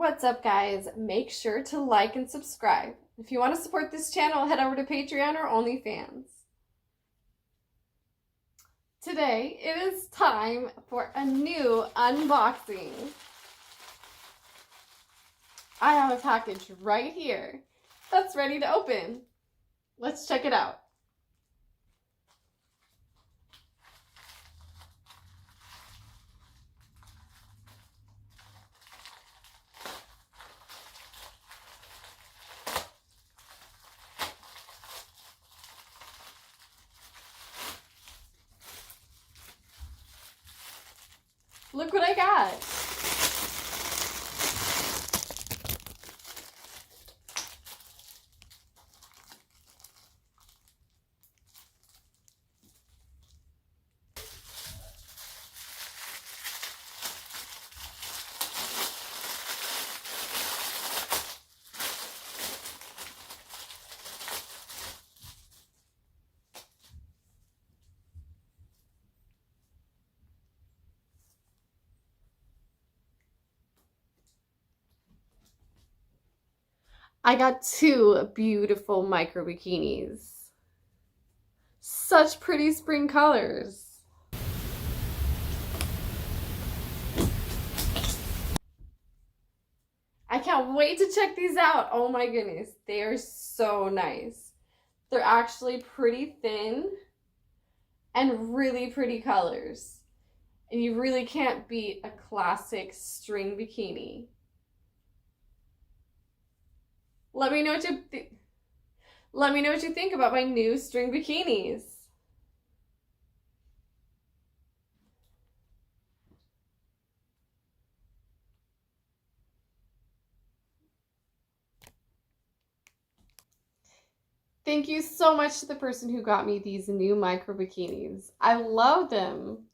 What's up, guys? Make sure to like and subscribe. If you want to support this channel, head over to Patreon or OnlyFans. Today, it is time for a new unboxing. I have a package right here that's ready to open. Let's check it out. Look what I got. I got two beautiful micro bikinis. Such pretty spring colors. I can't wait to check these out. Oh my goodness, they are so nice. They're actually pretty thin and really pretty colors. And you really can't beat a classic string bikini. Let me know what you think about my new string bikinis. Thank you so much to the person who got me these new micro bikinis. I love them.